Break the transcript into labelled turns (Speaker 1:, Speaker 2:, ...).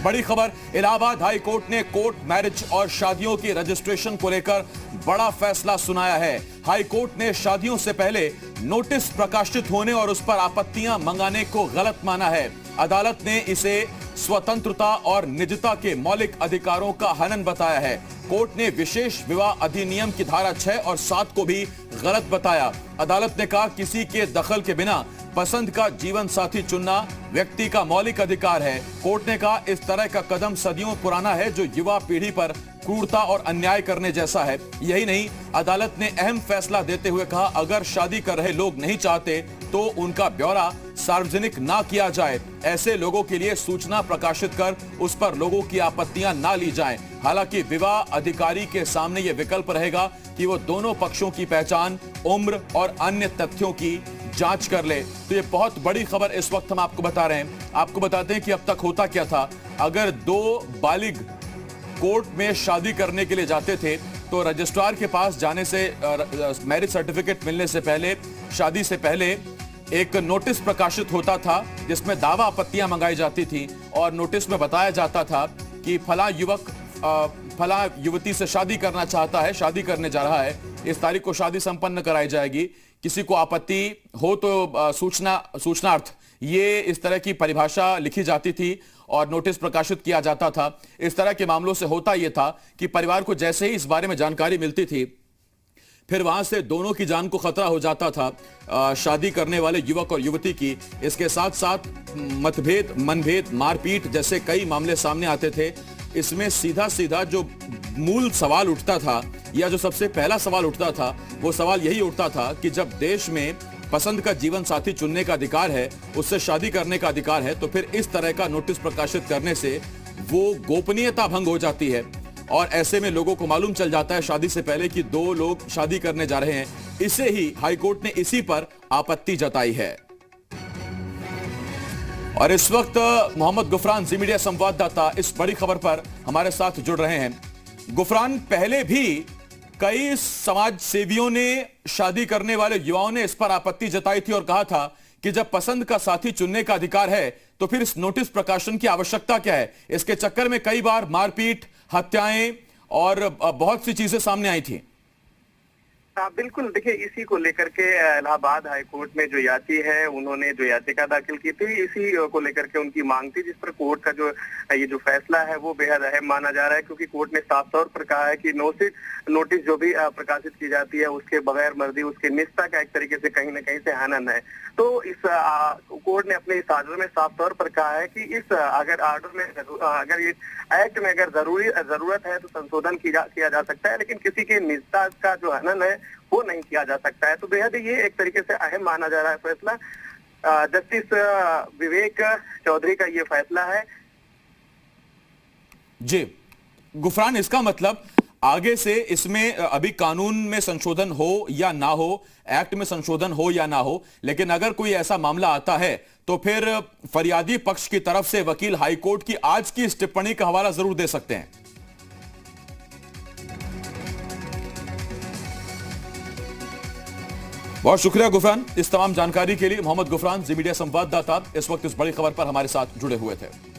Speaker 1: बड़ी खबर, Allahabad high court ने कोर्ट मैरिज और शादियों की रजिस्ट्रेशन को लेकर बड़ा फैसला सुनाया है। हाई कोर्ट ने शादियों से पहले नोटिस प्रकाशित होने और उस पर आपत्तियां मंगाने को गलत माना है। अदालत ने इसे स्वतंत्रता और निजता के मौलिक अधिकारों का हनन बताया है। कोर्ट ने विशेष विवाह अधिनियम की धारा 6 और 7 को भी गलत बताया। अदालत ने कहा, किसी के दखल के बिना पसंद का जीवन साथी चुनना व्यक्ति का मौलिक अधिकार है। कोर्ट ने कहा, इस तरह का कदम सदियों पुराना है जो युवा पीढ़ी पर क्रूरता और अन्याय करने जैसा है। यही नहीं, अदालत ने अहम फैसला देते हुए कहा, अगर शादी कर रहे लोग नहीं चाहते तो उनका ब्यौरा सार्वजनिक ना किया जाए। ऐसे लोगों के लिए सूचना प्रकाशित कर उस पर लोगों की आपत्तियां ना ली जाएं। हालांकि विवाह अधिकारी के सामने यह विकल्प रहेगा कि वो दोनों पक्षों की पहचान, उम्र और अन्य तथ्यों की जांच कर ले। तो ये बहुत बड़ी खबर इस वक्त हम आपको बता रहे हैं। आपको बताते हैं कि अब तक होता क्या था। अगर दो बालिग कोर्ट में शादी करने के लिए जाते थे तो रजिस्ट्रार के पास जाने से, मैरिज सर्टिफिकेट मिलने से पहले, शादी से पहले एक नोटिस प्रकाशित होता था जिसमें दावा आपत्तियां मंगाई जाती थी और नोटिस में बताया जाता था कि फला युवक फला युवती से शादी करना चाहता है, शादी करने जा रहा है, इस तारीख को शादी संपन्न कराई जाएगी। किसी को आपत्ति हो तो सूचनार्थ ये इस तरह की परिभाषा लिखी जाती थी और नोटिस प्रकाशित किया जाता था। इस तरह के मामलों से होता यह था कि परिवार को जैसे ही इस बारे में जानकारी मिलती थी, फिर वहां से दोनों की जान को खतरा हो जाता था, शादी करने वाले युवक और युवती की। इसके साथ साथ मतभेद, मनभेद, मारपीट जैसे कई मामले सामने आते थे। इसमें सीधा सीधा जो मूल सवाल उठता था या जो सबसे पहला सवाल उठता था, वो सवाल यही उठता था कि जब देश में पसंद का जीवन साथी चुनने का अधिकार है, उससे शादी करने का अधिकार है, तो फिर इस तरह का नोटिस प्रकाशित करने से वो गोपनीयता भंग हो जाती है और ऐसे में लोगों को मालूम चल जाता है शादी से पहले कि दो लोग शादी करने जा रहे हैं। इसे ही हाईकोर्ट ने इसी पर आपत्ति जताई है। और इस वक्त मोहम्मद गुफरान, जी मीडिया संवाददाता, इस बड़ी खबर पर हमारे साथ जुड़ रहे हैं। गुफरान, पहले भी कई समाज सेवियों ने, शादी करने वाले युवाओं ने इस पर आपत्ति जताई थी और कहा था कि जब पसंद का साथी चुनने का अधिकार है तो फिर इस नोटिस प्रकाशन की आवश्यकता क्या है। इसके चक्कर में कई बार मारपीट, हत्याएं और बहुत सी चीजें सामने आई थी।
Speaker 2: बिल्कुल, देखिए, इसी को लेकर के इलाहाबाद हाई कोर्ट में जो याची है, उन्होंने जो याचिका दाखिल की थी, इसी को लेकर के उनकी मांग थी, जिस पर कोर्ट का जो ये जो फैसला है वो बेहद अहम माना जा रहा है, क्योंकि कोर्ट ने साफ तौर पर कहा है कि नोटिस जो भी प्रकाशित की जाती है उसके बगैर मर्जी, उसके निजता का एक तरीके से कहीं ना कहीं से हनन है। तो इस कोर्ट ने अपने इस आर्डर में साफ तौर पर कहा है कि इस अगर आर्डर में, अगर ये एक्ट में अगर जरूरत है तो संशोधन किया जा सकता है, लेकिन किसी के निजता का जो हनन है वो नहीं किया जा सकता है। तो बेहद ये एक तरीके से अहम माना जा रहा है फैसला। जस्टिस विवेक चौधरी का ये फैसला है।
Speaker 1: जी गुफरान, इसका मतलब आगे से इसमें अभी कानून में संशोधन हो या ना हो, एक्ट में संशोधन हो या ना हो, लेकिन अगर कोई ऐसा मामला आता है तो फिर फरियादी पक्ष की तरफ से वकील हाईकोर्ट की आज की इस टिप्पणी का हवाला जरूर दे सकते हैं। बहुत शुक्रिया गुफरान, इस तमाम जानकारी के लिए। मोहम्मद गुफरान, जी मीडिया संवाददाता, इस वक्त इस बड़ी खबर पर हमारे साथ जुड़े हुए थे।